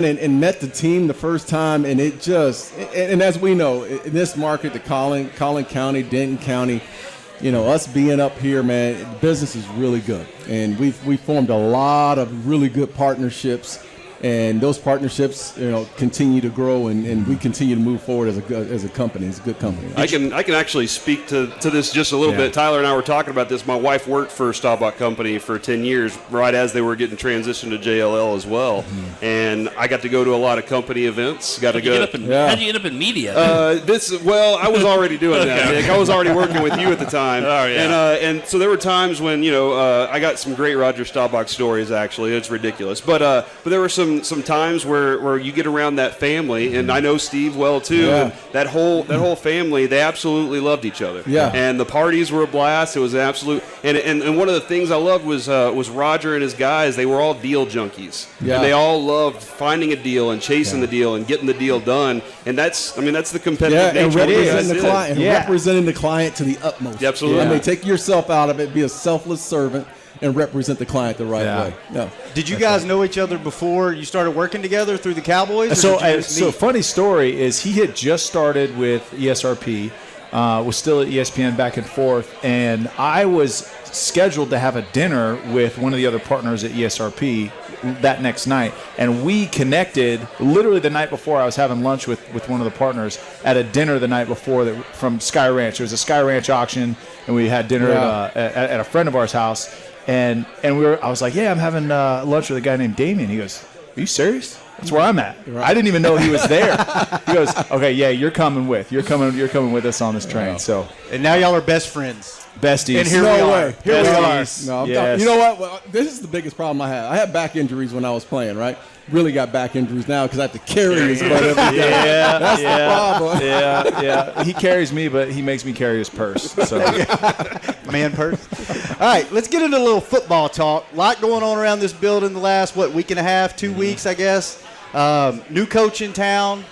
and met the team the first time, and it just, and as we know, in this market, the Collin County, Denton County, us being up here, man, business is really good. And we've formed a lot of really good partnerships. And those partnerships, continue to grow, and we continue to move forward as a company. It's a good company. I can actually speak to this just a little bit. Tyler and I were talking about this. My wife worked for Staubach Company for 10 years, right as they were getting transitioned to JLL as well. Mm-hmm. And I got to go to a lot of company events. How'd you end up in media? I was already doing that, Nick. I was already working with you at the time. Oh, yeah. And so there were times when, I got some great Roger Staubach stories, actually. It's ridiculous. But there were some times where you get around that family, and I know Steve well too. Yeah. And that whole family, they absolutely loved each other. Yeah. And the parties were a blast. It was absolute. And one of the things I loved was Roger and his guys. They were all deal junkies. Yeah. And they all loved finding a deal and chasing the deal and getting the deal done. And that's the competitive nature. Representing the client to the utmost. Yeah, absolutely. Take yourself out of it. Be a selfless servant. And represent the client the right way. Yeah. Did you guys know each other before you started working together through the Cowboys? So funny story is he had just started with ESRP, was still at ESPN back and forth, and I was scheduled to have a dinner with one of the other partners at ESRP that next night, and we connected literally the night before. I was having lunch with one of the partners at a dinner the night before from Sky Ranch. It was a Sky Ranch auction, and we had dinner at a friend of ours' house. And I was like, yeah, I'm having lunch with a guy named Damien. He goes, are you serious? That's where I'm at. Right. I didn't even know he was there. He goes, okay, yeah, you're coming with us on this train. So, and now y'all are best friends. Besties. And here we are. Here we are. No, yes. You know what? Well, this is the biggest problem I had. I had back injuries when I was playing, right? Really got back injuries now because I have to carry his butt every day. That's the problem. Yeah. He carries me, but he makes me carry his purse. So. Man purse. All right, let's get into a little football talk. A lot going on around this building the last, week and a half, 2 weeks, I guess. New coach in town.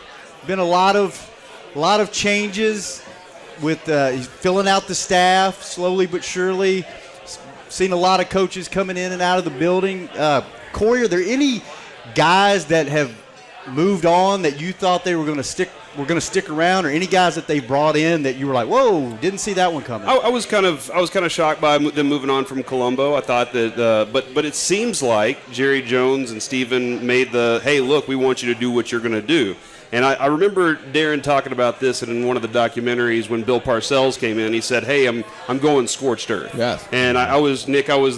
Been a lot of changes with he's filling out the staff slowly but surely. Seen a lot of coaches coming in and out of the building. Corey, are there any guys that have moved on that you thought they were going to stick around, or any guys that they brought in that you were like, whoa, didn't see that one coming? I was kind of shocked by them moving on from Colombo. I thought that, but it seems like Jerry Jones and Steven made hey, look, we want you to do what you're going to do. And I remember Darren talking about this in one of the documentaries when Bill Parcells came in. He said, hey, I'm going scorched earth. Yes. And I was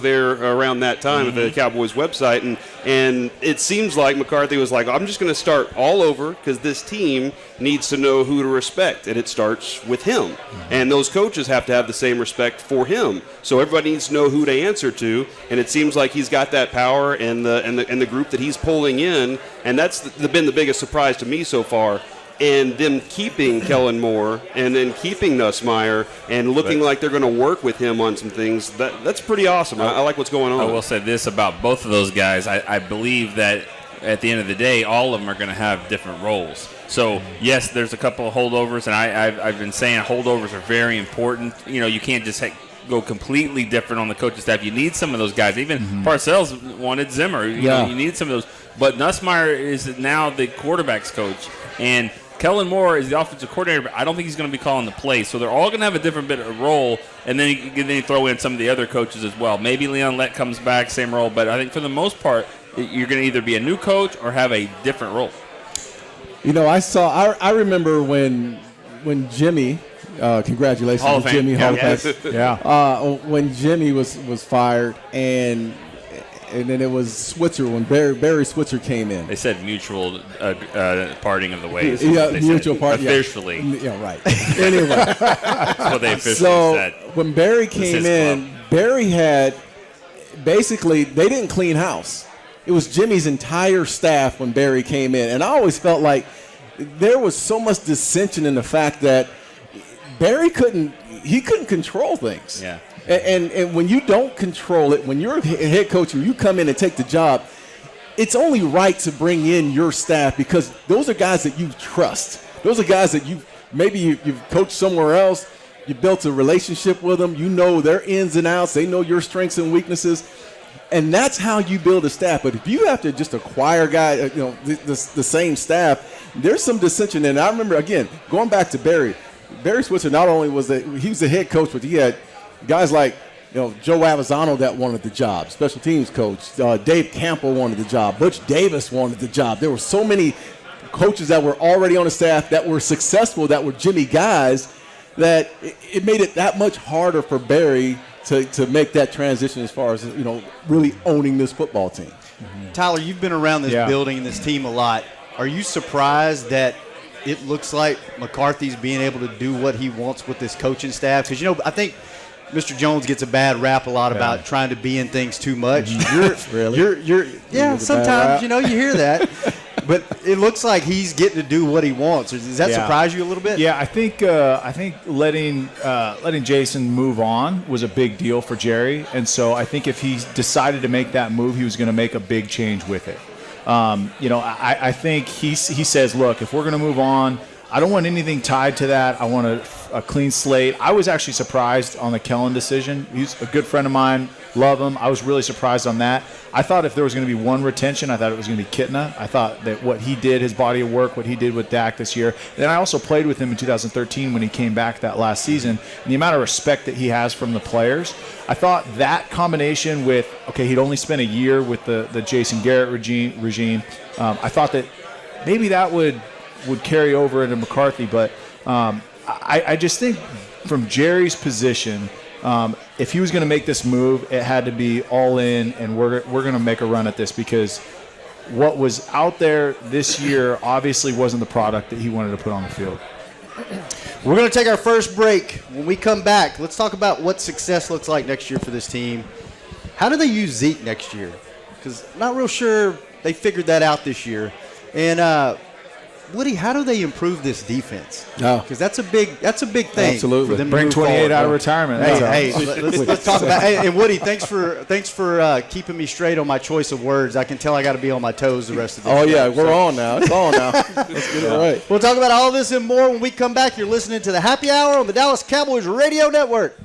there around that time at the Cowboys website. And it seems like McCarthy was like, I'm just going to start all over because this team needs to know who to respect. And it starts with him. And those coaches have to have the same respect for him. So everybody needs to know who to answer to. And it seems like he's got that power and the group that he's pulling in. And that's been the biggest surprise to me so far. And them keeping Kellen Moore and then keeping Nussmeier and looking like they're going to work with him on some things, that's pretty awesome. I like what's going on. I will say this about both of those guys. I believe that at the end of the day, all of them are going to have different roles. So, yes, there's a couple of holdovers, and I've been saying holdovers are very important. You can't just go completely different on the coaching staff. You need some of those guys. Even Parcells wanted Zimmer. You need some of those. But Nussmeier is now the quarterback's coach, and Kellen Moore is the offensive coordinator, but I don't think he's going to be calling the plays. So they're all going to have a different bit of role, and then you throw in some of the other coaches as well. Maybe Leon Lett comes back, same role, but I think for the most part, you're going to either be a new coach or have a different role. I remember when Jimmy, congratulations Hall of to Jimmy, Hall of Fame. Yeah. When Jimmy was fired, and then it was Switzer when Barry Switzer came in. They said mutual parting of the ways. Yeah, mutual parting. Officially. Yeah, right. Anyway. That's what they officially said. When Barry came in, Barry had basically, they didn't clean house. It was Jimmy's entire staff when Barry came in. And I always felt like there was so much dissension in the fact that Barry couldn't control things. Yeah. And when you don't control it, when you're a head coach and you come in and take the job, it's only right to bring in your staff because those are guys that you trust. Those are guys that you've coached somewhere else. You built a relationship with them. You know their ins and outs. They know your strengths and weaknesses. And that's how you build a staff. But if you have to just acquire guys, the same staff, there's some dissension. And I remember, again, going back to Barry Switzer, not only was he was the head coach, but he had guys like Joe Avizano that wanted the job, special teams coach. Dave Campbell wanted the job. Butch Davis wanted the job. There were so many coaches that were already on the staff that were successful, that were Jimmy guys, that it made it that much harder for Barry to make that transition as far as, really owning this football team. Mm-hmm. Tyler, you've been around this building and this team a lot. Are you surprised that it looks like McCarthy's being able to do what he wants with this coaching staff? Because, I think Mr. Jones gets a bad rap a lot about trying to be in things too much. Sometimes, you hear that. But it looks like he's getting to do what he wants. Does that surprise you a little bit? Yeah, I think letting Jason move on was a big deal for Jerry, and so I think if he decided to make that move, he was going to make a big change with it. I think he says, look, if we're going to move on, I don't want anything tied to that. I want a clean slate. I was actually surprised on the Kellen decision. He's a good friend of mine. Love him. I was really surprised on that. I thought if there was going to be one retention, I thought it was going to be Kitna. I thought that what he did, his body of work, what he did with Dak this year. Then I also played with him in 2013 when he came back that last season. And the amount of respect that he has from the players, I thought that combination with, he'd only spent a year with the Jason Garrett regime. I thought that maybe that would carry over into McCarthy. But I just think from Jerry's position, if he was going to make this move, it had to be all in, and we're going to make a run at this, because what was out there this year obviously wasn't the product that he wanted to put on the field. We're going to take our first break. When we come back, let's talk about what success looks like next year for this team. How do they use Zeke next year? Because I'm not real sure they figured that out this year. And Woody, how do they improve this defense? Because that's a big thing. Absolutely. For them Bring to move 28 forward. out of retirement. Hey, let's talk about. Hey, and Woody, thanks for keeping me straight on my choice of words. I can tell I got to be on my toes the rest of the day. We're on now. It's on now. Let's get it right. We'll talk about all this and more when we come back. You're listening to the Happy Hour on the Dallas Cowboys Radio Network.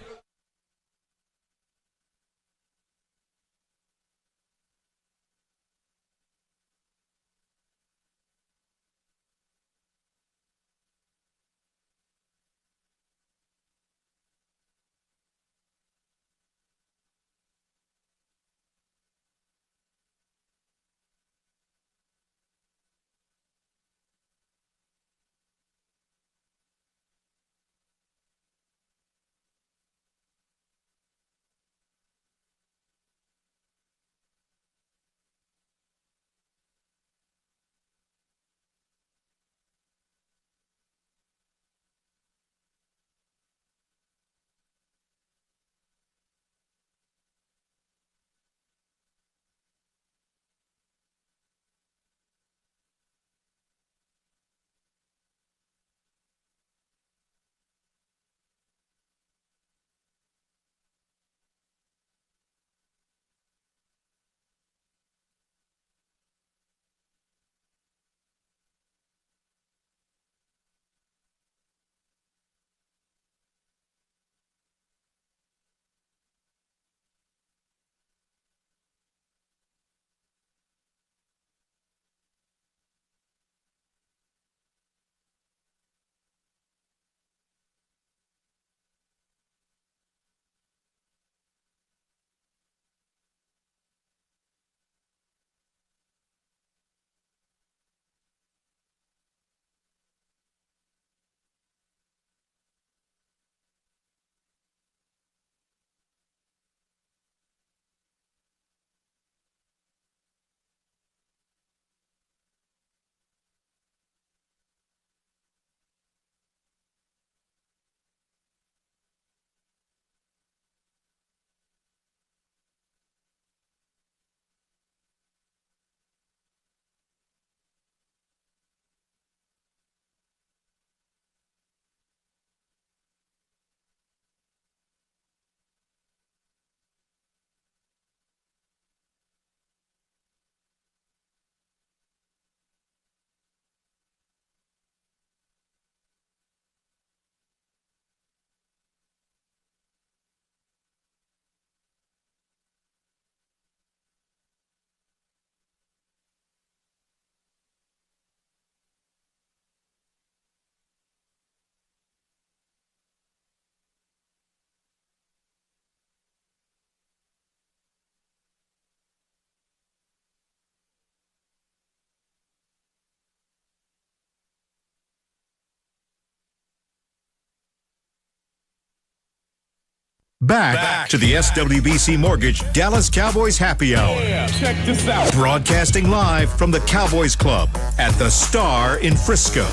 Back to the SWBC Mortgage Dallas Cowboys Happy Hour. Check this out. Broadcasting live from the Cowboys Club at the Star in Frisco.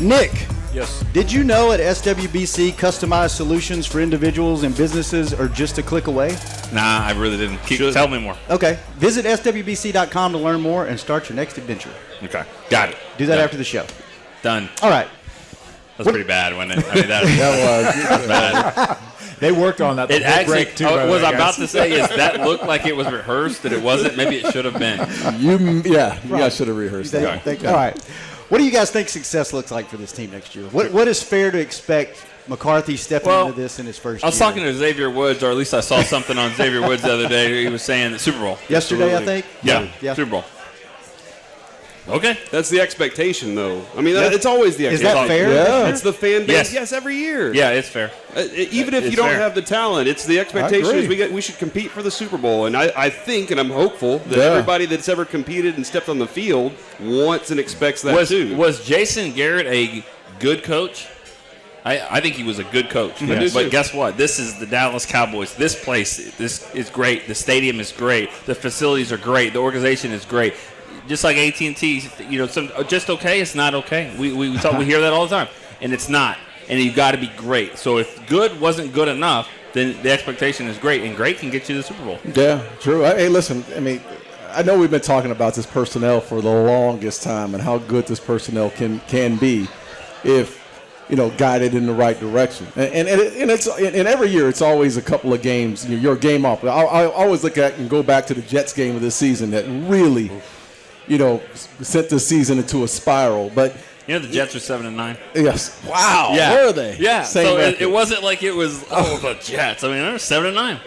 Nick. Yes. Did you know at SWBC customized solutions for individuals and businesses are just a click away? Nah, I really didn't. Tell me more. Okay. Visit SWBC.com to learn more and start your next adventure. Okay. Got it. Do that Done. after the show. Done. All right. That's pretty bad, wasn't it? I mean, That was bad. They worked on that. The It whole actually, break too, by the was way, I about guys. to say, is that looked like it was rehearsed, that it wasn't? Maybe it should have been. you guys should have rehearsed that. All right. What do you guys think success looks like for this team next year? What is fair to expect McCarthy stepping into this in his first year? I was talking to Xavier Woods, or at least I saw something on Xavier Woods the other day. He was saying the Super Bowl. Yesterday, I think? Yeah, Yeah. Super Bowl. Okay. That's the expectation, though. I mean, it's always the Is expectation. that fair? Yeah. It's the fan base. Yes. Every year. Yeah, it's fair. Even if It's you don't fair. have the talent, it's the expectation is agree. we should compete for the Super Bowl. And I think, and I'm hopeful, that Yeah. everybody that's ever competed and stepped on the field wants and expects that too. Was Jason Garrett a good coach? I think he was a good coach. I do But too. guess what? This is the Dallas Cowboys. This place, this is great. The stadium is great. The facilities are great. The organization is great. Just like AT&T, just okay, it's not okay. We hear that all the time, and it's not. And you've got to be great. So if good wasn't good enough, then the expectation is great, and great can get you to the Super Bowl. Yeah, true. Hey, listen, I mean, I know we've been talking about this personnel for the longest time and how good this personnel can be if, guided in the right direction. And every year it's always a couple of games, your game off. I always look at and go back to the Jets game of this season that really, sent the season into a spiral. But The Jets are 7-9. yes, wow, Yeah. were they? Yeah. Same So record. it wasn't like it was the Jets. I mean, they're 7-9.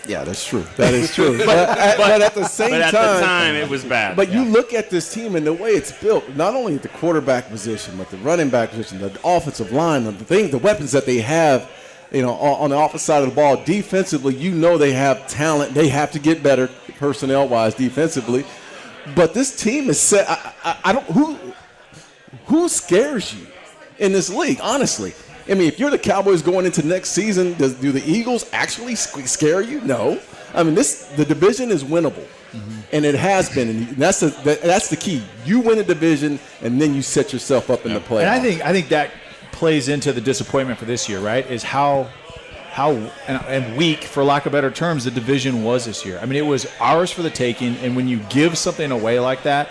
Yeah, that's true. That is true. but at the same But at time, the time, it was bad. But you look at this team and the way it's built, not only at the quarterback position, but the running back position, the offensive line, the weapons that they have, on the offensive side of the ball. Defensively, they have talent. They have to get better personnel-wise defensively. But this team is set. I don't who scares you in this league, honestly. I mean, if you're the Cowboys going into next season, do the Eagles actually scare you? No. I mean, the division is winnable, and it has been, and that's the key. You win a division, and then you set yourself up in the playoffs. And I think that plays into the disappointment for this year, right? Is how and weak, for lack of better terms, the division was this year. I mean, it was ours for the taking, and when you give something away like that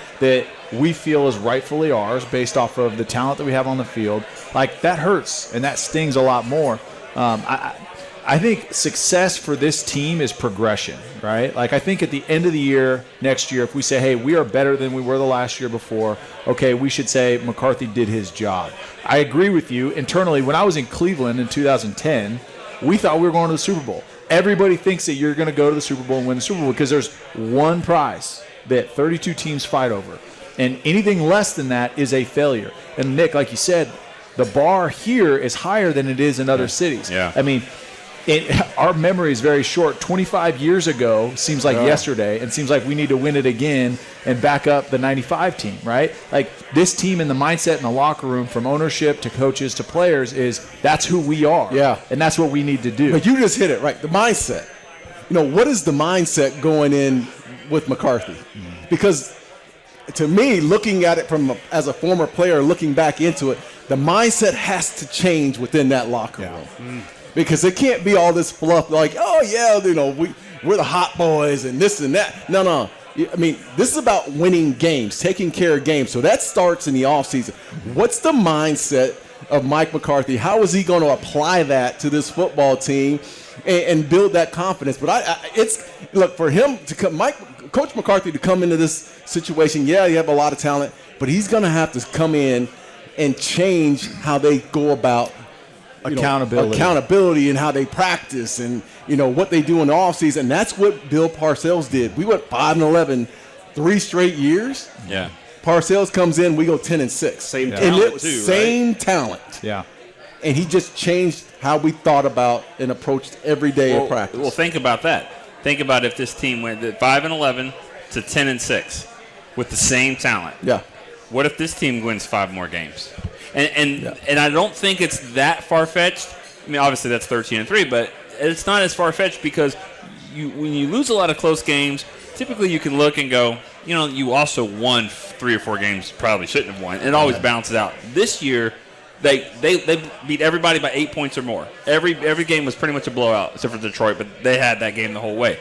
we feel is rightfully ours based off of the talent that we have on the field, like that hurts and that stings a lot more. I think success for this team is progression, right? Like I think at the end of the year, next year, if we say, hey, we are better than we were the last year before, okay, we should say McCarthy did his job. I agree with you. Internally, when I was in Cleveland in 2010, we thought we were going to the Super Bowl. Everybody thinks that you're going to go to the Super Bowl and win the Super Bowl because there's one prize that 32 teams fight over. And anything less than that is a failure. And Nick, like you said, the bar here is higher than it is in other cities. Yeah. I mean, our memory is very short. 25 years ago seems like yesterday, and seems like we need to win it again and back up the 95 team, right? Like this team and the mindset in the locker room, from ownership to coaches to players, is that's who we are. Yeah. And that's what we need to do. But you just hit it right. The mindset. What is the mindset going in with McCarthy? Because to me, looking at it as a former player, looking back into it, the mindset has to change within that locker room. Because it can't be all this fluff like, oh, yeah, we're the hot boys and this and that. No. I mean, this is about winning games, taking care of games. So that starts in the offseason. What's the mindset of Mike McCarthy? How is he going to apply that to this football team and build that confidence? But look, for him to come, Coach McCarthy to come into this situation, you have a lot of talent, but he's going to have to come in and change how they go about accountability and how they practice and what they do in the offseason. And that's what Bill Parcells did. We went 5-11 3 straight years. Yeah. Parcells comes in, we go 10-6. Same talent too, same talent. Yeah. And he just changed how we thought about and approached every day of practice. Well, think about that. Think about if this team went 5-11 to 10-6 with the same talent. Yeah. What if this team wins 5 more games? And I don't think it's that far-fetched. I mean, obviously that's 13-3, but it's not as far-fetched because when you lose a lot of close games, typically you can look and go, you also won 3 or 4 games probably shouldn't have won. It always balances out. This year, they beat everybody by 8 points or more. Every game was pretty much a blowout, except for Detroit, but they had that game the whole way.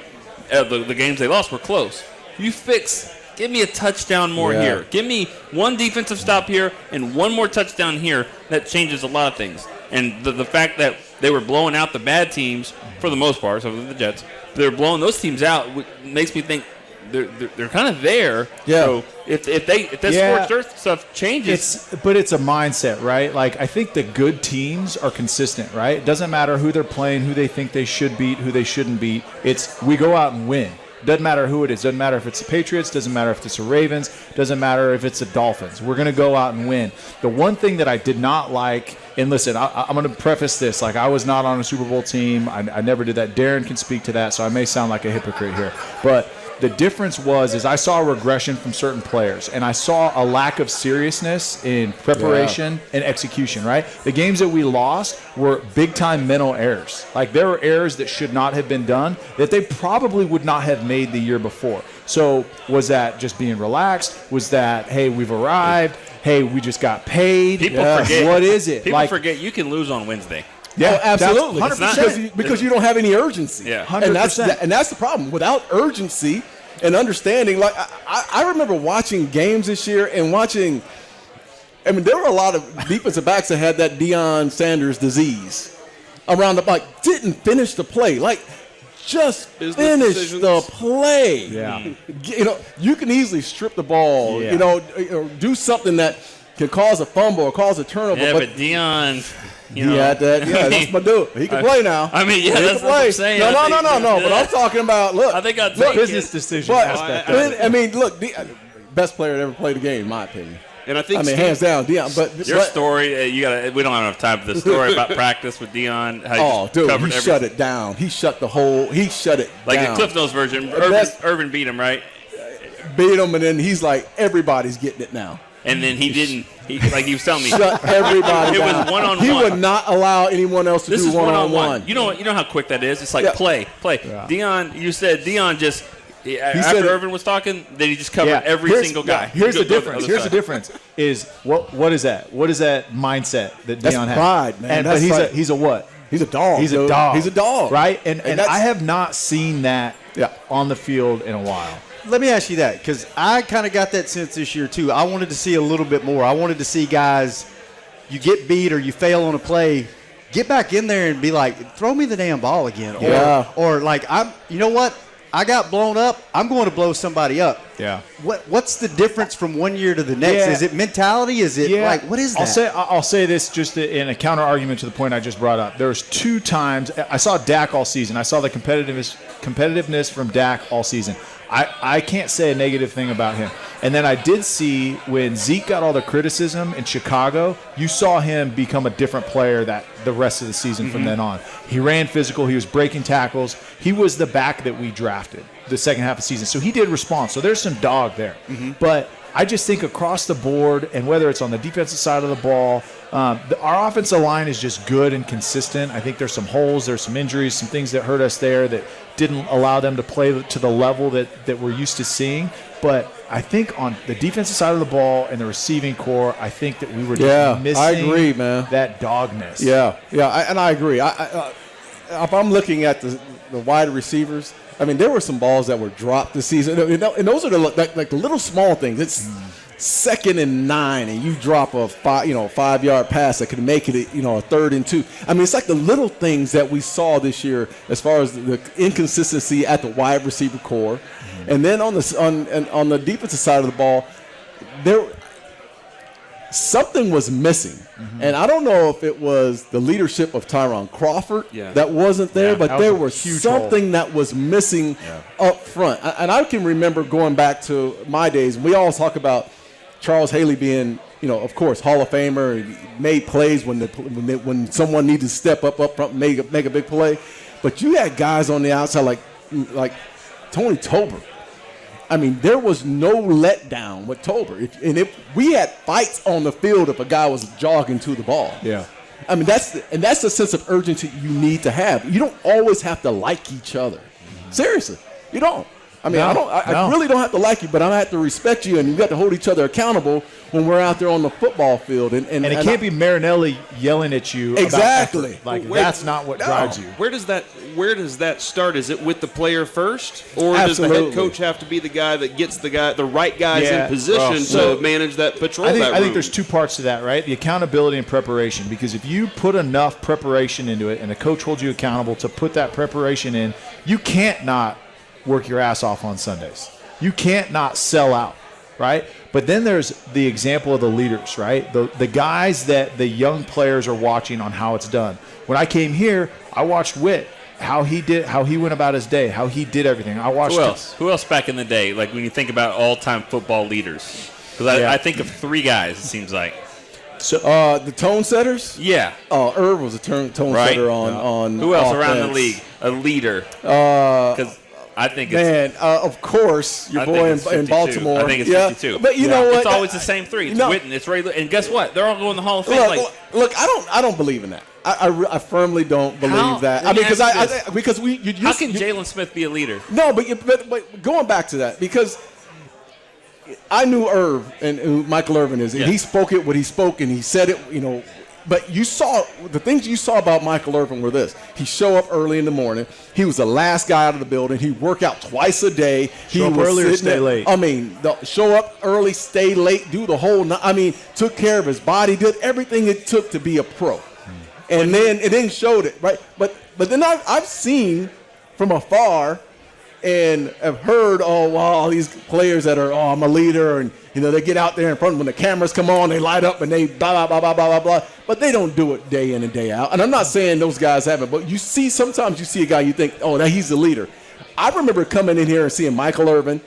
The games they lost were close. Give me a touchdown more here. Give me one defensive stop here and one more touchdown here. That changes a lot of things. And the fact that they were blowing out the bad teams for the most part, so the Jets, they were blowing those teams out makes me think they're kind of there. Yeah. So if that scorched earth stuff changes, but it's a mindset, right? Like I think the good teams are consistent, right? It doesn't matter who they're playing, who they think they should beat, who they shouldn't beat. It's we go out and win. Doesn't matter who it is. Doesn't matter if it's the Patriots. Doesn't matter if it's the Ravens. Doesn't matter if it's the Dolphins. We're going to go out and win. The one thing that I did not like, and listen, I'm going to preface this. Like, I was not on a Super Bowl team. I never did that. Darren can speak to that, so I may sound like a hypocrite here. But the difference is I saw a regression from certain players, and I saw a lack of seriousness in preparation and execution, right? The games that we lost were big-time mental errors. Like, there were errors that should not have been done that they probably would not have made the year before. So was that just being relaxed? Was that, hey, we've arrived? Hey, we just got paid? People forget. What is it? People forget you can lose on Wednesday. Yeah, absolutely. 100%. Because you don't have any urgency. Yeah. 100%. And that's the problem. Without urgency and understanding, like I remember watching games this year and watching. I mean, there were a lot of defensive backs that had that Deion Sanders disease around didn't finish the play. Like, just finish the play. Yeah. You can easily strip the ball. Yeah. Do something that can cause a fumble or cause a turnover. Yeah, but Deion. That's my dude. He can play now. I mean, he that's what I'm saying. No. But I'm talking about, look. I think business decision aspect. I mean, look, best player to ever play the game, in my opinion. And I think hands down, Deion. But your story, we don't have enough time for the story about practice with Deion. How he shut it down. He shut it like down. the Cliff Notes version. Urban beat him, right? Beat him, and then he's like, everybody's getting it now. And then he didn't. He was telling me. Shut everybody down. It was one-on-one. He would not allow anyone else to do one-on-one. You know how quick that is? It's like play. Yeah. Deion, you said Deion just after Irvin was talking, then he just covered every single guy. Here's the difference. Is what is that? What is that mindset that Deion has? Pride, man. But he's a what? He's a dog. He's a dog. He's a dog. Right? And I have not seen that on the field in a while. Let me ask you that, because I kind of got that sense this year, too. I wanted to see a little bit more. I wanted to see guys, you get beat or you fail on a play, get back in there and be like, throw me the damn ball again. Yeah. Or like, you know what? I got blown up. I'm going to blow somebody up. Yeah. What's the difference from one year to the next? Yeah. Is it mentality? Is it what is that? I'll say this just in a counter argument to the point I just brought up. There was 2 times I saw Dak all season. I saw the competitiveness from Dak all season. I can't say a negative thing about him. And then I did see when Zeke got all the criticism in Chicago, you saw him become a different player that the rest of the season from then on. He ran physical. He was breaking tackles. He was the back that we drafted the second half of the season. So he did respond. So there's some dog there. But I just think across the board, and whether it's on the defensive side of the ball, our offensive line is just good and consistent. I think there's some holes, there's some injuries, some things that hurt us there that didn't allow them to play to the level that we're used to seeing. But I think on the defensive side of the ball and the receiving core, I think that we were just missing I agree, man. that dogness. And I agree. If I'm looking at the wide receivers, I mean, there were some balls that were dropped this season. And those are the little small things. It's 2nd and 9, and you drop a 5-yard pass that could make it, a 3rd and 2. I mean, it's like the little things that we saw this year as far as the inconsistency at the wide receiver core. And then on the defensive side of the ball, something was missing. And I don't know if it was the leadership of Tyron Crawford that wasn't there, but there was something that was missing up front. And I can remember going back to my days, we always talk about Charles Haley being, of course, Hall of Famer, made plays when someone needed to step up front and make a big play. But you had guys on the outside like Tony Tober. I mean, there was no letdown with Tober. If we had fights on the field if a guy was jogging to the ball. Yeah. I mean, that's the sense of urgency you need to have. You don't always have to like each other. Seriously, you don't. I mean, I really don't have to like you, but I have to respect you, and you got to hold each other accountable when we're out there on the football field. And it can't be Marinelli yelling at you. Exactly. About effort. Like that's not what drives you. Where does that start? Is it with the player first, or Absolutely. does the head coach have to be the guy that gets the right guys in position to manage that patrol? I think there's two parts to that, right? The accountability and preparation. Because if you put enough preparation into it, and the coach holds you accountable to put that preparation in, you can't not work your ass off on Sundays. You can't not sell out, right? But then there's the example of the leaders, right? The guys that the young players are watching on how it's done. When I came here, I watched Witt, how he went about his day, how he did everything. I watched Who else back in the day? Like when you think about all-time football leaders, because I think of three guys. It seems like. So the tone setters. Yeah. Irv was a tone setter on. Who else offense. around the league? A leader. Because I think it's of course, your boy in Baltimore. I think it's 52. But you know what? It's always the same three. It's Witten, it's Ray, and guess what? They're all going to the Hall of Fame. Look, I don't believe in that. I firmly don't believe that. I mean, because how can Jalen Smith be a leader? No, but going back to that, because I knew Irv and who Michael Irvin is, and he spoke it what he spoke, and he said it, you know. But you saw the things you saw about Michael Irvin were this: he show up early in the morning. He was the last guy out of the building. He worked out twice a day. Show up early or stay late. I mean, show up early, stay late, do the whole. I mean, took care of his body, did everything it took to be a pro, and then showed it right. But then I've seen from afar and have heard, all these players that are, I'm a leader, and you know they get out there in front when the cameras come on, they light up and they blah blah blah blah blah blah. But they don't do it day in and day out. And I'm not saying those guys haven't, but sometimes you see a guy you think, now he's the leader. I remember coming in here and seeing Michael Irvin,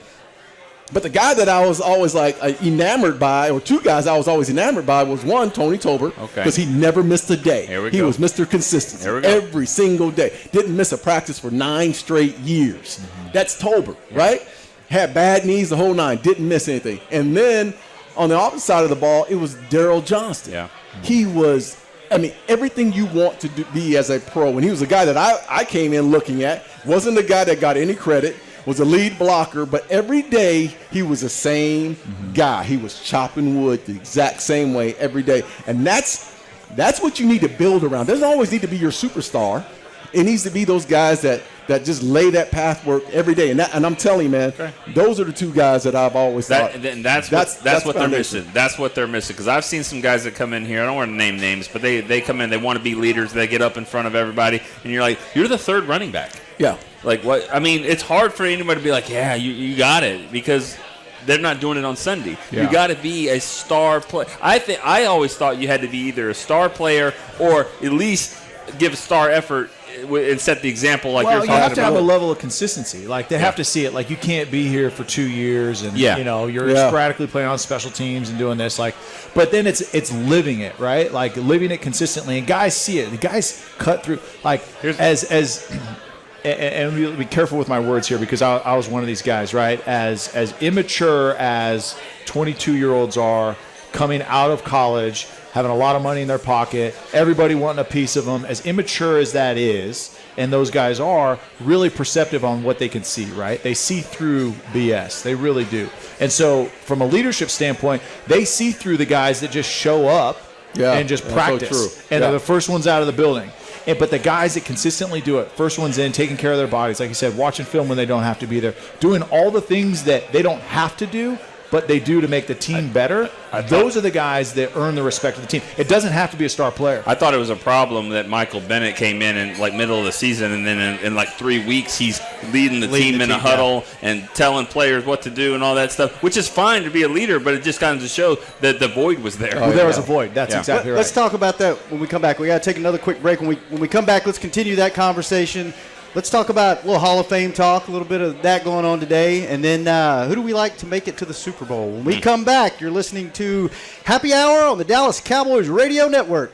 but the guy that I was always enamored by, or two guys I was always enamored by, was one, Tony Tober, because he never missed a day. He was Mr. Consistency every single day. Didn't miss a practice for 9 straight years. That's Tober, right? Had bad knees the whole 9, didn't miss anything. And then on the opposite side of the ball, it was Daryl Johnston. Yeah. He was, everything you want to be as a pro. And he was a guy that I came in looking at. Wasn't the guy that got any credit. Was a lead blocker, but every day he was the same guy. He was chopping wood the exact same way every day. And that's what you need to build around. Doesn't always need to be your superstar. It needs to be those guys that just lay that path work every day. And I'm telling you, man, those are the two guys that I've always thought. And that's what they're missing. That's what they're missing. Because I've seen some guys that come in here. I don't want to name names, but they come in. They want to be leaders. They get up in front of everybody, and you're like, you're the third running back. Yeah. Like what? I mean, it's hard for anybody to be like, yeah, you got it, because they're not doing it on Sunday. Yeah. You got to be a star player. I always thought you had to be either a star player or at least give a star effort and set the example like you're talking about. You have to have a level of consistency. Like they have to see it. Like you can't be here for 2 years and you're sporadically playing on special teams and doing this. Like, but then it's living it, right? Like living it consistently, and guys see it. The guys cut through. Like and we'll be careful with my words here, because I was one of these guys, right? As immature as 22-year-olds are coming out of college, having a lot of money in their pocket, everybody wanting a piece of them, as immature as that is, and those guys are really perceptive on what they can see, right? They see through BS. They really do. And so from a leadership standpoint, they see through the guys that just show up and just practice. So true. And they're the first ones out of the building. But the guys that consistently do it, first ones in, taking care of their bodies, like you said, watching film when they don't have to be there, doing all the things that they don't have to do, but they do to make the team better, those are the guys that earn the respect of the team. It doesn't have to be a star player. I thought it was a problem that Michael Bennett came in like middle of the season, and then in like 3 weeks he's leading the team in a huddle and telling players what to do and all that stuff, which is fine to be a leader, but it just kind of shows that the void was there. There was a void. That's exactly right. Let's talk about that when we come back. We got to take another quick break. When we come back, let's continue that conversation. Let's talk about a little Hall of Fame talk, a little bit of that going on today, and then who do we like to make it to the Super Bowl? When we come back, you're listening to Happy Hour on the Dallas Cowboys Radio Network.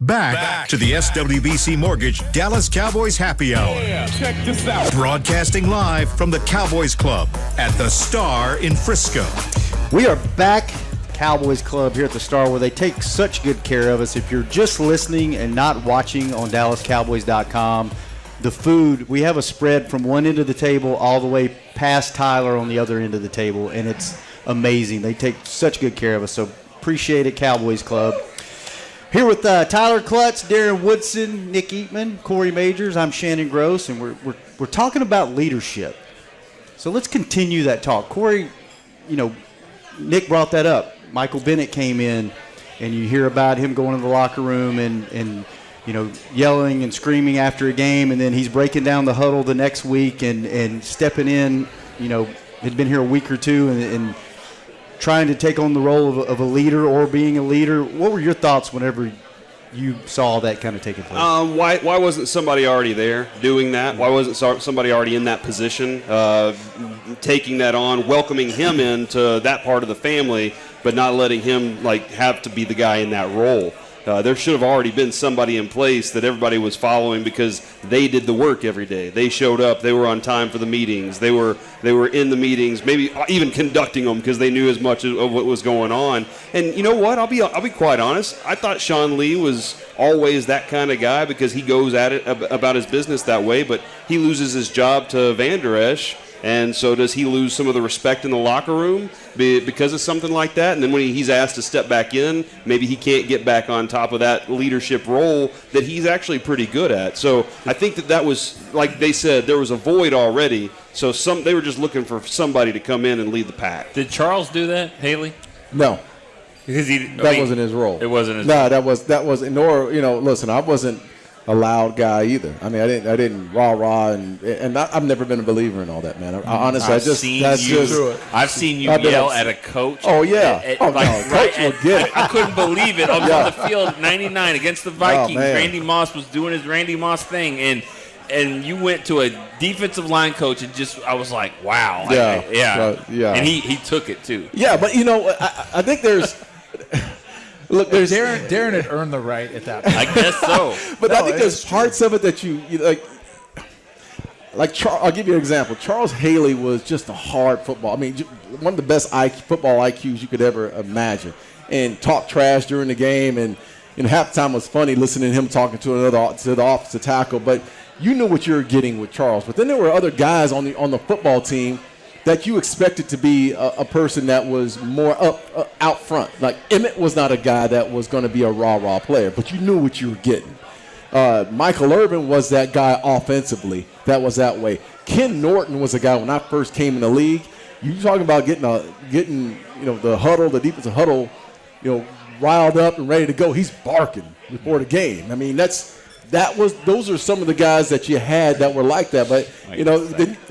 Back to the SWBC Mortgage Dallas Cowboys Happy Hour. Check this out. Broadcasting live from the Cowboys Club at the Star in Frisco. We are back, Cowboys Club here at the Star, where they take such good care of us. If you're just listening and not watching on DallasCowboys.com, the food, we have a spread from one end of the table all the way past Tyler on the other end of the table, and it's amazing. They take such good care of us, so appreciate it, Cowboys Club. Here with Tyler Clutts, Darren Woodson, Nick Eatman, Corey Majors. I'm Shannon Gross, and we're talking about leadership. So let's continue that talk. Corey, Nick brought that up. Michael Bennett came in, and you hear about him going to the locker room and yelling and screaming after a game, and then he's breaking down the huddle the next week and stepping in. Had been here a week or two and trying to take on the role of a leader or being a leader. What were your thoughts whenever you saw that kind of taking place? Why wasn't somebody already there doing that? Why wasn't somebody already in that position, taking that on, welcoming him into that part of the family, but not letting him have to be the guy in that role? There should have already been somebody in place that everybody was following because they did the work every day. They showed up. They were on time for the meetings. They were in the meetings, maybe even conducting them because they knew as much of what was going on. And you know what? I'll be quite honest. I thought Sean Lee was always that kind of guy because he goes at it about his business that way. But he loses his job to Van Der Esch. And so does he lose some of the respect in the locker room because of something like that? And then when he's asked to step back in, maybe he can't get back on top of that leadership role that he's actually pretty good at. So I think that was, like they said, there was a void already. So they were just looking for somebody to come in and lead the pack. Did Charles do that, Haley? No. Because that wasn't his role. It wasn't his role. No, that wasn't. Nor listen, I wasn't a loud guy either. I mean, I didn't rah and I've never been a believer in all that, man. Honestly, I've seen you yell at a coach. Oh yeah, coach will get it. I couldn't believe it. I was on the field, 99 against the Vikings. Randy Moss was doing his Randy Moss thing, and you went to a defensive line coach, and I was like, wow, yeah. And he took it too. Yeah, but I think there's. Look, Darren had earned the right at that point. I guess so. But I think there's parts of it that you like. I'll give you an example. Charles Haley was just a hard football. I mean, one of the best football IQs you could ever imagine. And talk trash during the game. And halftime was funny listening to him talking to the offensive tackle. But you knew what you were getting with Charles. But then there were other guys on the football team that you expected to be a person that was more out front. Like Emmett was not a guy that was going to be a rah-rah player, but you knew what you were getting. Michael Irvin was that guy offensively that was that way. Ken Norton was a guy when I first came in the league. You talking about getting the huddle, the defensive huddle, riled up and ready to go. He's barking before the game. I mean, those are some of the guys that you had that were like that. But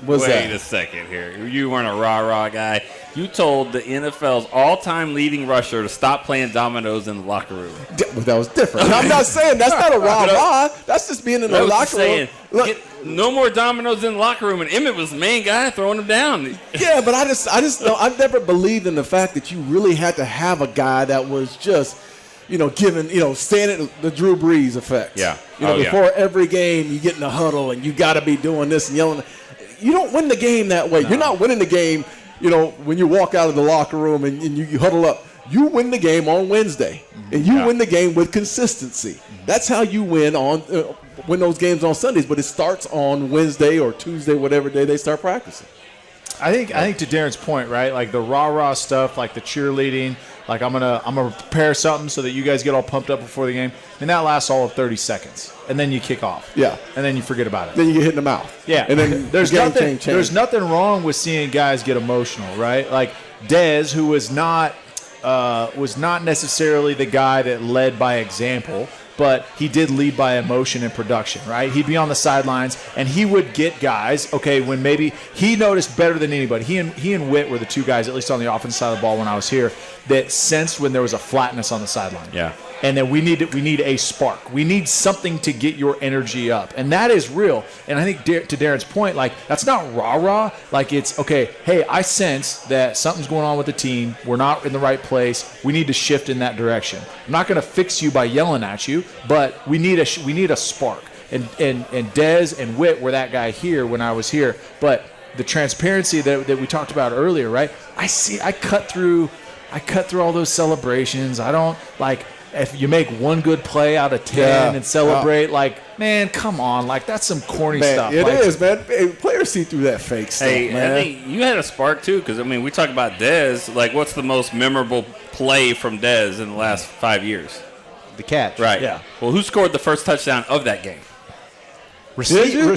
Wait a second here. You weren't a rah-rah guy. You told the NFL's all-time leading rusher to stop playing dominoes in the locker room. That was different. And I'm not saying that's not a rah-rah. That's just being in the locker room. Look, no more dominoes in the locker room, and Emmett was the main guy throwing them down. Yeah, but I just know I've never believed in the fact that you really had to have a guy that was just standing the Drew Brees effect. Yeah. Before every game, you get in the huddle and you got to be doing this and yelling. You don't win the game that way. No. You're not winning the game, when you walk out of the locker room and you huddle up. You win the game on Wednesday, and you win the game with consistency. That's how you win those games on Sundays. But it starts on Wednesday or Tuesday, whatever day they start practicing. I think to Darren's point, right? Like the rah-rah stuff, like the cheerleading. Like I'm gonna prepare something so that you guys get all pumped up before the game, and that lasts all of 30 seconds, and then you kick off. Yeah, and then you forget about it. Then you get hit in the mouth. Yeah, and then there's nothing wrong with seeing guys get emotional, right? Like Dez, who was not necessarily the guy that led by example, but he did lead by emotion and production, right? He'd be on the sidelines, and he would get guys, when maybe he noticed better than anybody. He and Witt were the two guys, at least on the offensive side of the ball when I was here, that sensed when there was a flatness on the sideline. Yeah. And then we need a spark. We need something to get your energy up, and that is real. And I think to Darren's point, like that's not rah-rah. Like it's okay. Hey, I sense that something's going on with the team. We're not in the right place. We need to shift in that direction. I'm not going to fix you by yelling at you, but we need a spark. And Dez and Witt were that guy here when I was here. But the transparency that we talked about earlier, right? I cut through all those celebrations. I don't like. If you make one good play out of 10 and celebrate, man, come on. Like, that's some corny stuff. It is, man. Hey, players see through that fake stuff, man. I think you had a spark, too, because, we talk about Dez. Like, what's the most memorable play from Dez in the last 5 years? The catch. Right. Yeah. Well, who scored the first touchdown of that game? Receiving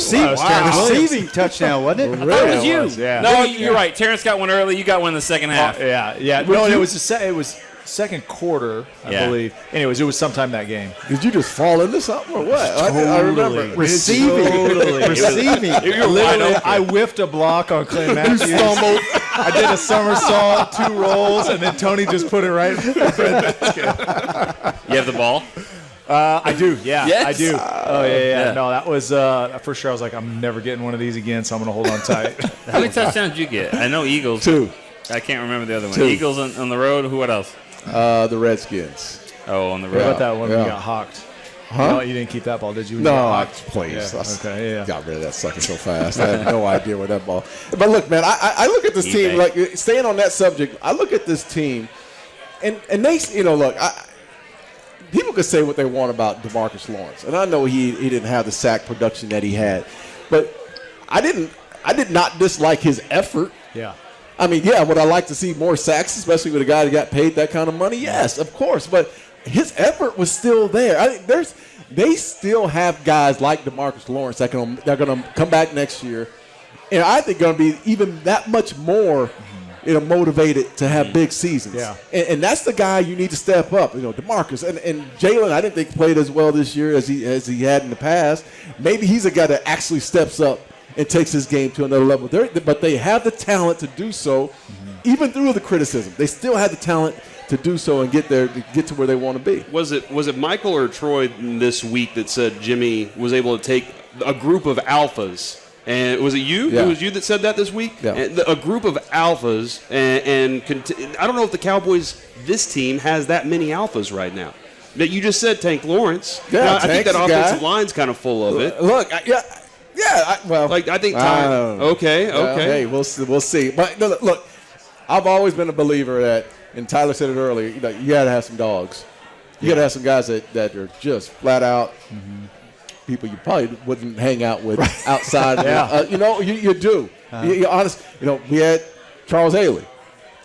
touchdown, wasn't it? I thought it was you. Yeah. No, you're right. Terrence got one early. You got one in the second half. Yeah. No, it was second quarter, I believe. Anyways, it was sometime that game. Did you just fall into something or what? I remember. Receiving. Literally, I whiffed a block on Clay Matthews. I did a somersault, 2 rolls, and then Tony just put it right in the basket. You have the ball? I do, yeah. Yes. I do. Oh, yeah. No, that was for sure. I was like, I'm never getting one of these again, so I'm going to hold on tight. How many touchdowns did you get? I know Eagles. 2. I can't remember the other one. 2. Eagles on the road. What else? The Redskins. Oh, on the What road. about that one we Yeah. got hawked? Huh? No, you didn't keep that ball, did you? No, please. Yeah. Okay, yeah. Got rid of that sucker so fast. I had no idea where that ball. But look, man, I look at this team, like staying on that subject. I look at this team, and they, look, people could say what they want about DeMarcus Lawrence, and I know he didn't have the sack production that he had, but I did not dislike his effort. Yeah. Would I like to see more sacks, especially with a guy that got paid that kind of money? Yes, of course. But his effort was still there. I think they still have guys like DeMarcus Lawrence that are going to come back next year, and I think going to be even that much more, motivated to have big seasons. Yeah. And that's the guy you need to step up. DeMarcus and Jalen, I didn't think played as well this year as he had in the past. Maybe he's a guy that actually steps up and takes his game to another level. But they have the talent to do so, even through the criticism. They still have the talent to do so and get to where they want to be. Was it Michael or Troy this week that said Jimmy was able to take a group of alphas? And was it you? Yeah. It was you that said that this week? Yeah. And a group of alphas, and I don't know if the Cowboys, this team, has that many alphas right now. That you just said Tank Lawrence. Yeah, I think that Tank's offensive guy. line's kind of full of it. Look, I think Ty. Okay. Hey, we'll see. But no, look, I've always been a believer that, and Tyler said it earlier, you got to have some dogs. You got to have some guys that are just flat out people you probably wouldn't hang out with outside. You do. You're honest. We had Charles Haley.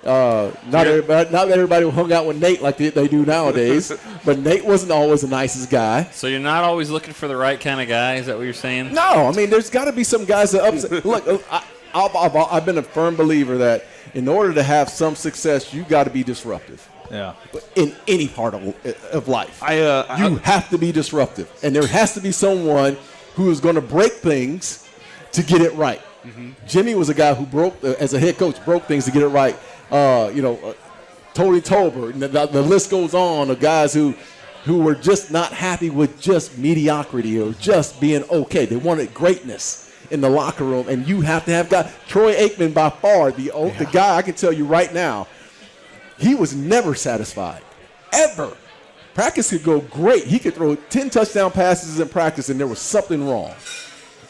Not everybody who hung out with Nate like they do nowadays, but Nate wasn't always the nicest guy. So you're not always looking for the right kind of guy? Is that what you're saying? No, there's got to be some guys that upset. Look, I've been a firm believer that in order to have some success, you got to be disruptive. Yeah. In any part of life, you have to be disruptive, and there has to be someone who is going to break things to get it right. Mm-hmm. Jimmy was a guy who broke, as a head coach, broke things to get it right. Tony Tolbert, and the list goes on of guys who were just not happy with just mediocrity or just being okay. They wanted greatness in the locker room, and you have to have guys. Troy Aikman, by far, the guy I can tell you right now, he was never satisfied, ever. Practice could go great. He could throw 10 touchdown passes in practice, and there was something wrong.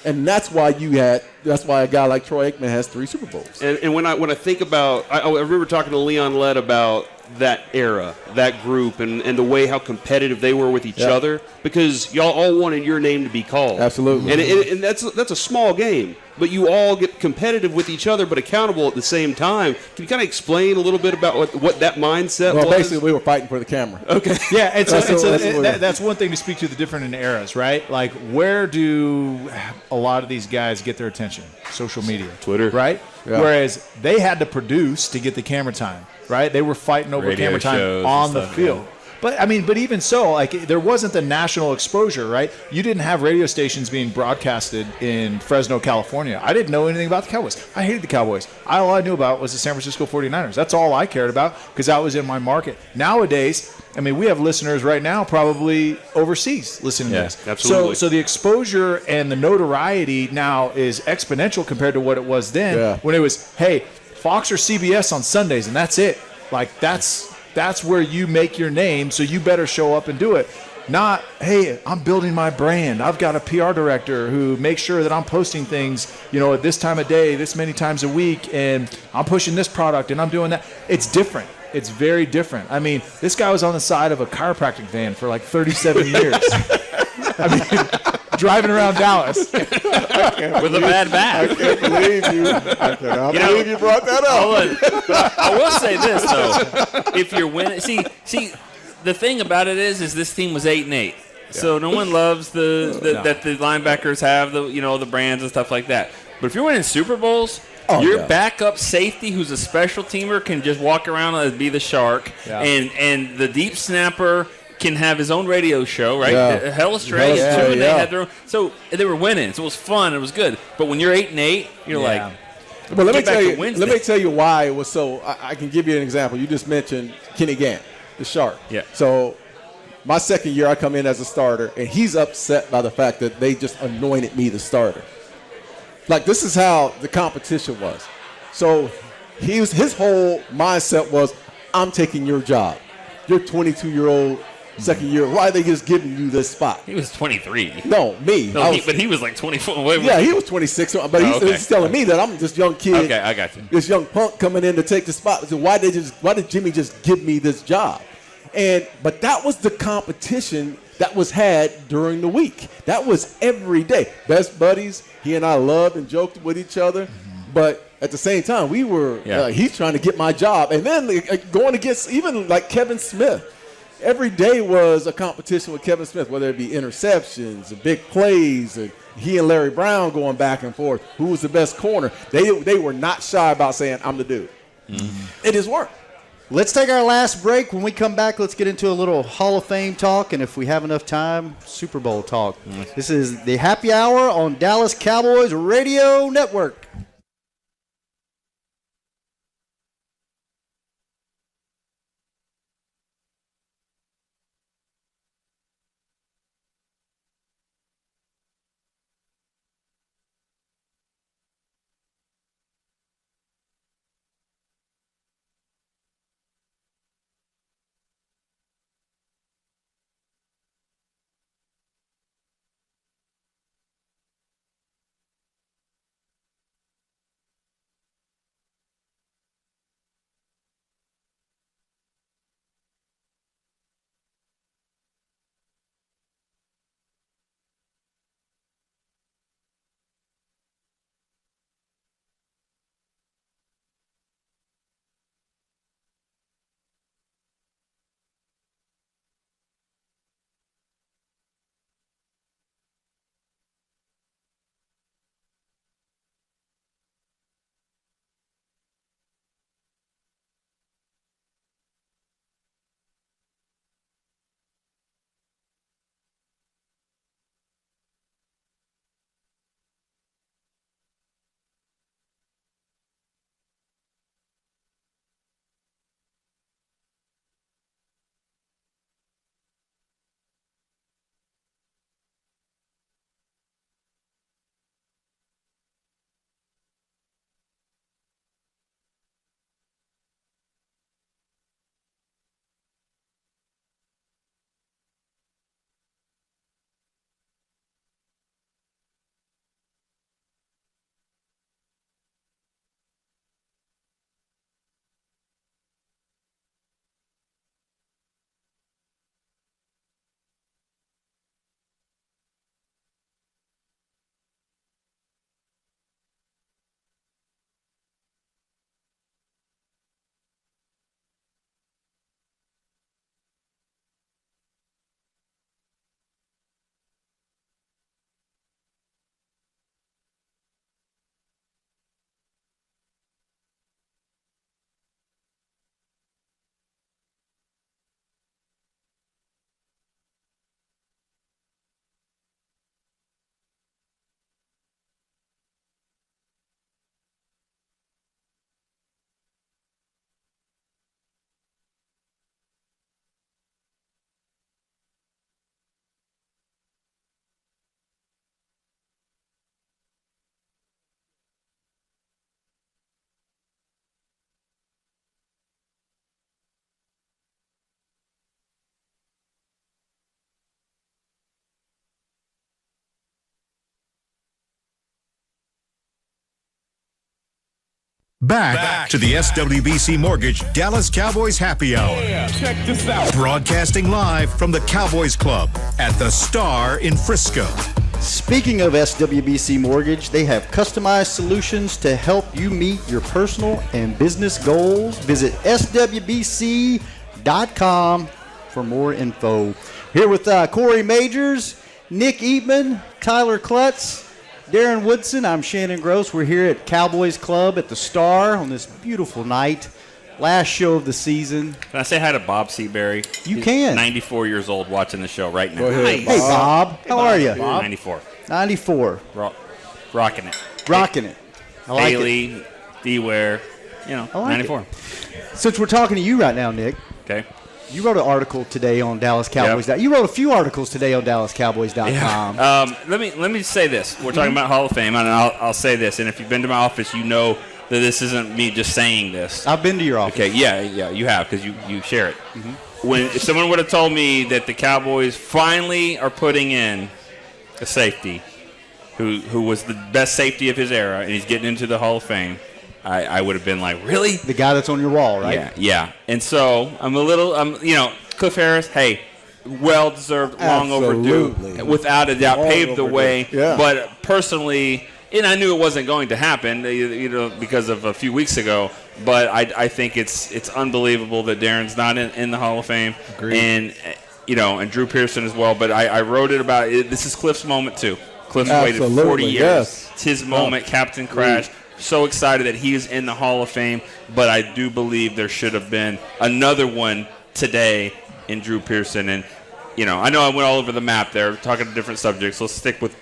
And that's why a guy like Troy Aikman has 3 Super Bowls. And when I think about, I remember talking to Leon Lett about that era, that group, and the way how competitive they were with each other, because y'all all wanted your name to be called. Absolutely. And that's a small game, but you all get competitive with each other, but accountable at the same time. Can you kind of explain a little bit about what that mindset was? Well, basically, we were fighting for the camera. Okay. Yeah, that's one thing to speak to the different in eras, right? Like, where do a lot of these guys get their attention? Social media. Twitter. Right? Yeah. Whereas they had to produce to get the camera time, right? They were fighting over Radio camera time shows on and the stuff, field. But I mean, but even so, like there wasn't the national exposure, right? You didn't have radio stations being broadcasted in Fresno, California. I didn't know anything about the Cowboys. I hated the Cowboys. All I knew about was the San Francisco 49ers. That's all I cared about because that was in my market. Nowadays, I mean, we have listeners right now probably overseas listening to this. Absolutely. So the exposure and the notoriety now is exponential compared to what it was then when it was, hey, Fox or CBS on Sundays, and that's it. Like that's where you make your name, so you better show up and do it. Not, hey, I'm building my brand. I've got a PR director who makes sure that I'm posting things, at this time of day, this many times a week, and I'm pushing this product and I'm doing that. It's different. It's very different. I mean, this guy was on the side of a chiropractic van for like 37 years. I mean, driving around Dallas. with a bad back. I can't believe you. I cannot believe you brought that up. I will say this though: if you're winning, see, the thing about it is this team was 8-8, so no one loves that the linebackers have the brands and stuff like that. But if you're winning Super Bowls, your backup safety, who's a special teamer, can just walk around and be the shark, and the deep snapper can have his own radio show, right? Yeah. Hell Stray, they had their own. So they were winning. So it was fun. It was good. But when you're 8-8, you're like, but let me back tell to you. Wednesday. Let me tell you why it was so. I can give you an example. You just mentioned Kenny Gant, the shark. Yeah. So my second year, I come in as a starter, and he's upset by the fact that they just anointed me the starter. Like, this is how the competition was. So his whole mindset was, I'm taking your job. You're 22-year-old second year. Why are they just giving you this spot? he was 23. No, me. No, but he was like 24. Wait, Yeah, he was 26, but he's telling me that I'm this young kid. Okay, I got you. This young punk coming in to take the spot. So why did Jimmy just give me this job? But that was the competition that was had during the week. That was every day. Best buddies. He and I loved and joked with each other. But at the same time, we were, he's trying to get my job. And then going against even like Kevin Smith. Every day was a competition with Kevin Smith, whether it be interceptions, big plays, and he and Larry Brown going back and forth. Who was the best corner? They were not shy about saying, I'm the dude. It has worked. Let's take our last break. When we come back, let's get into a little Hall of Fame talk, and if we have enough time, Super Bowl talk. This is the Happy Hour on Dallas Cowboys Radio Network. Back to the SWBC Mortgage Dallas Cowboys Happy Hour. Check this out. Broadcasting live from the Cowboys Club at the Star in Frisco. Speaking of SWBC Mortgage, they have customized solutions to help you meet your personal and business goals. Visit swbc.com for more info. Here with Corey Majors, Nick Eatman, Tyler Clutts, Darren Woodson. I'm Shannon Gross. We're here at Cowboys Club at the Star on this beautiful night. Last show of the season. Can I say hi to Bob Seabury? You He's can. 94 years old watching the show right now. Go ahead, Hey, Bob. How are you? 94. 94. Rocking it. Rocking it. I like it. Haley, D-Ware, I like 94. Since we're talking to you right now, Nick, Okay. you wrote an article today on Dallas Cowboys. You wrote a few articles today on DallasCowboys.com. Let me say this. We're talking about Hall of Fame, and I'll say this. And if you've been to my office, you know that this isn't me just saying this. I've been to your office. Okay, yeah, you have because you share it. If someone would have told me that the Cowboys finally are putting in a safety who was the best safety of his era, and he's getting into the Hall of Fame, I would have been like, really? The guy that's on your wall, right? Yeah. And so Cliff Harris, hey, well-deserved, long overdue, without a doubt, paved the way. Yeah. But personally, and I knew it wasn't going to happen, because of a few weeks ago. But I think it's unbelievable that Darren's not in the Hall of Fame. Agreed. And Drew Pearson as well. But I wrote it about it. This is Cliff's moment too. Cliff's waited 40 years. Yes. It's his moment. Captain Crash. So excited that he is in the Hall of Fame. But I do believe there should have been another one today in Drew Pearson. And I know I went all over the map there, talking to different subjects. Let's stick with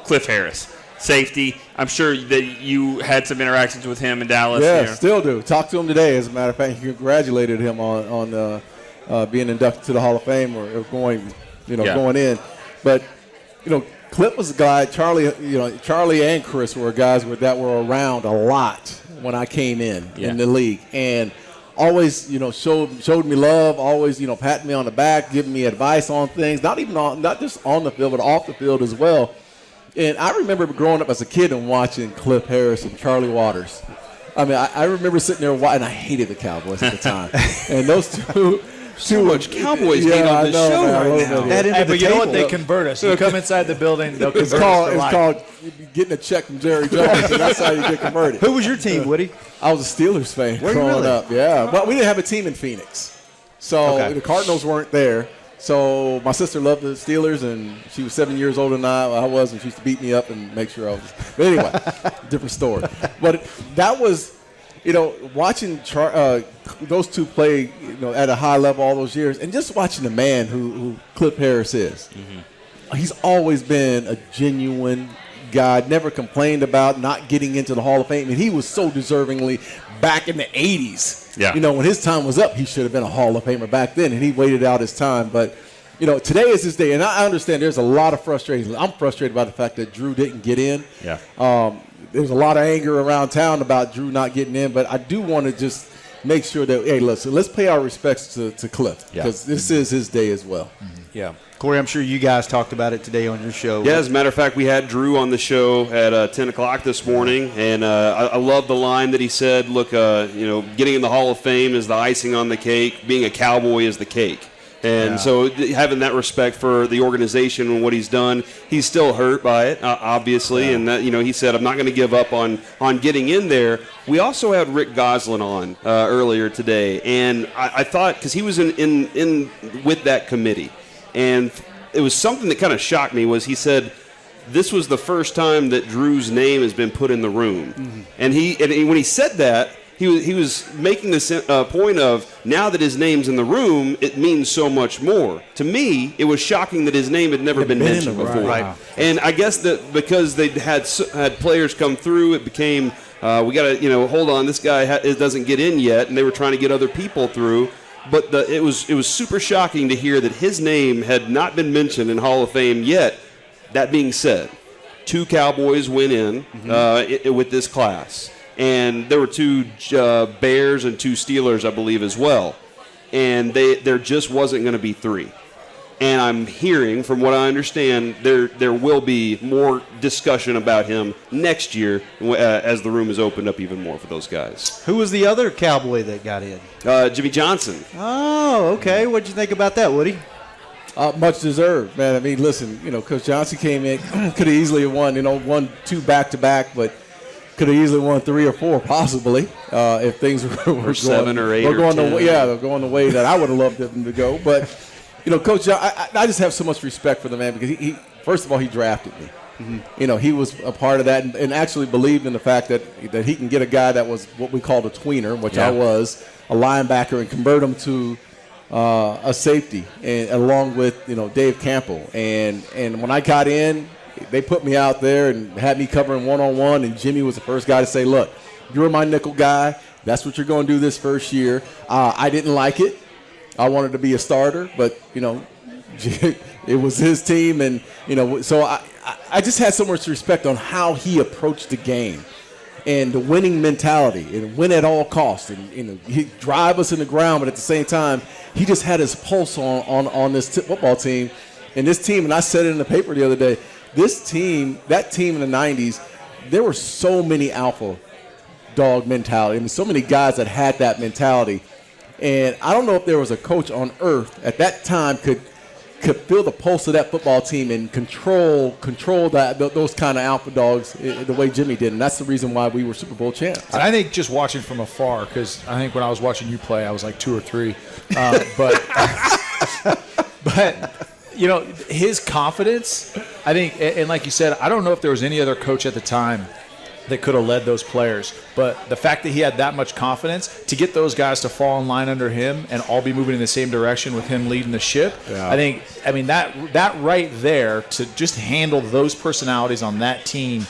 Cliff Harris. Safety. I'm sure that you had some interactions with him in Dallas. Yeah, here. still do. Talked to him today. As a matter of fact, he congratulated him on being inducted to the Hall of Fame or going in. But Cliff was a guy. Charlie and Chris were guys that were around a lot when I came in the league, and always showed me love. Always patting me on the back, giving me advice on things. Not just on the field, but off the field as well. And I remember growing up as a kid and watching Cliff Harris and Charlie Waters. I mean, I remember sitting there and I hated the Cowboys at the time. And those two. So much Cowboys hate on this show right now. But you know what? They convert us. You come inside the building, they'll convert us for life. It's called getting a check from Jerry Jones, and that's how you get converted. Who was your team, Woody? I was a Steelers fan growing up. Yeah, but we didn't have a team in Phoenix, so the Cardinals weren't there. So my sister loved the Steelers, and she was 7 years older than I was, and she used to beat me up and make sure I was. But anyway, different story. But that was, watching those two play, at a high level all those years, and just watching the man who Cliff Harris is. Mm-hmm. He's always been a genuine guy, never complained about not getting into the Hall of Fame. And he was so deservingly back in the 80s. Yeah. When his time was up, he should have been a Hall of Famer back then, and he waited out his time. But, today is his day, and I understand there's a lot of frustration. I'm frustrated by the fact that Drew didn't get in. Yeah. There's a lot of anger around town about Drew not getting in, but I do want to just make sure that, hey, listen, let's pay our respects to Cliff, because this is his day as well. Mm-hmm. Yeah. Corey, I'm sure you guys talked about it today on your show. Yeah, as a matter of fact, we had Drew on the show at 10 o'clock this morning, and I love the line that he said, look, getting in the Hall of Fame is the icing on the cake. Being a Cowboy is the cake. And so having that respect for the organization and what he's done, he's still hurt by it, obviously. And, he said, I'm not going to give up on getting in there. We also had Rick Goslin on earlier today. And I thought, because he was in with that committee, and it was something that kind of shocked me was he said, this was the first time that Drew's name has been put in the room. Mm-hmm. And when he said that, he was making this point of, now that his name's in the room, it means so much more. To me, it was shocking that his name had never been mentioned before. Right. And I guess that because they had players come through, it became, we got to, hold on, this guy doesn't get in yet, and they were trying to get other people through. But it was super shocking to hear that his name had not been mentioned in Hall of Fame yet. That being said, 2 Cowboys went in with this class. And there were 2 Bears and 2 Steelers, I believe, as well. And there just wasn't going to be 3. And I'm hearing, from what I understand, there will be more discussion about him next year as the room is opened up even more for those guys. Who was the other Cowboy that got in? Jimmy Johnson. Oh, okay. What'd you think about that, Woody? Much deserved, man. I mean, listen, Coach Johnson came in, could have easily won, 1-2 back-to-back, but could have easily won 3 or 4 possibly if things were going 7 or 8 or going 10. they're going the way that I would have loved them to go. But Coach John, I just have so much respect for the man because he first of all, he drafted me. Mm-hmm. He was a part of that and actually believed in the fact that he can get a guy that was what we called a tweener, which I was, a linebacker, and convert him to a safety, and along with Dave Campbell. And when I got in, they put me out there and had me covering one-on-one, and Jimmy was the first guy to say, look, you're my nickel guy. That's what you're going to do this first year. I didn't like it. I wanted to be a starter, but, it was his team. And, so I just had so much respect on how he approached the game and the winning mentality and win at all costs. And, he'd drive us in the ground, but at the same time, he just had his pulse on this football team. And this team, and I said it in the paper the other day, that team in the 90s, there were so many alpha dog mentality. I mean, so many guys that had that mentality. And I don't know if there was a coach on earth at that time could feel the pulse of that football team and control those kind of alpha dogs the way Jimmy did. And that's the reason why we were Super Bowl champs. And I think just watching from afar, because I think when I was watching you play, I was like 2 or 3. But his confidence, I think, and like you said, I don't know if there was any other coach at the time that could have led those players. But the fact that he had that much confidence to get those guys to fall in line under him and all be moving in the same direction with him leading the ship, that right there to just handle those personalities on that team,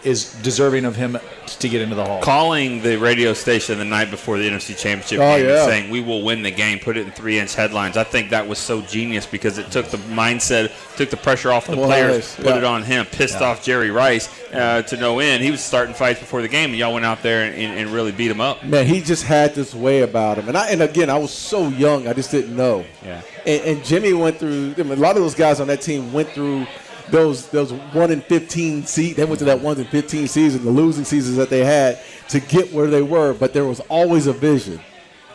is deserving of him to get into the Hall. Calling the radio station the night before the NFC Championship game and saying, we will win the game, put it in 3-inch headlines. I think that was so genius because it took the mindset, took the pressure off the players, put it on him, pissed off Jerry Rice to no end. He was starting fights before the game, and y'all went out there and really beat him up. Man, he just had this way about him. And again, I was so young, I just didn't know. Yeah. And Jimmy went through, a lot of those guys on that team went through those 1-15 seasons. They went to that 1-15 season, the losing seasons that they had to get where they were. But there was always a vision,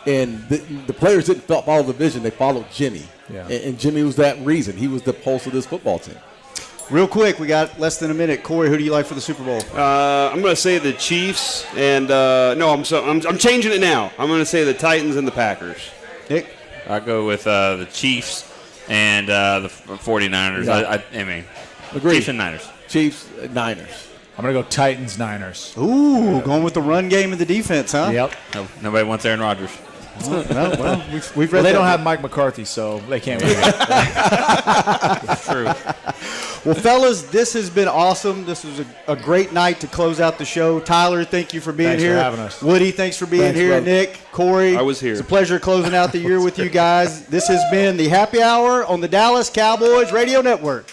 and the players didn't follow the vision; they followed Jimmy. Yeah. And Jimmy was that reason. He was the pulse of this football team. Real quick, we got less than a minute. Corey, who do you like for the Super Bowl? I'm going to say the Chiefs, and I'm changing it now. I'm going to say the Titans and the Packers. Nick, I go with the Chiefs and the 49ers. Yeah. Agreed. Chiefs and Niners. Chiefs, Niners. I'm going to go Titans, Niners. Ooh, going with the run game and the defense, huh? Yep. No, nobody wants Aaron Rodgers. Well, we've read they that. don't have Mike McCarthy, so they can't win. It's true. Well, fellas, this has been awesome. This was a great night to close out the show. Tyler, thank you for being Thanks here. for having us. Woody, thanks for being here. brother. Nick, Corey. I was here. It's a pleasure closing out the year with you guys. This has been the Happy Hour on the Dallas Cowboys Radio Network.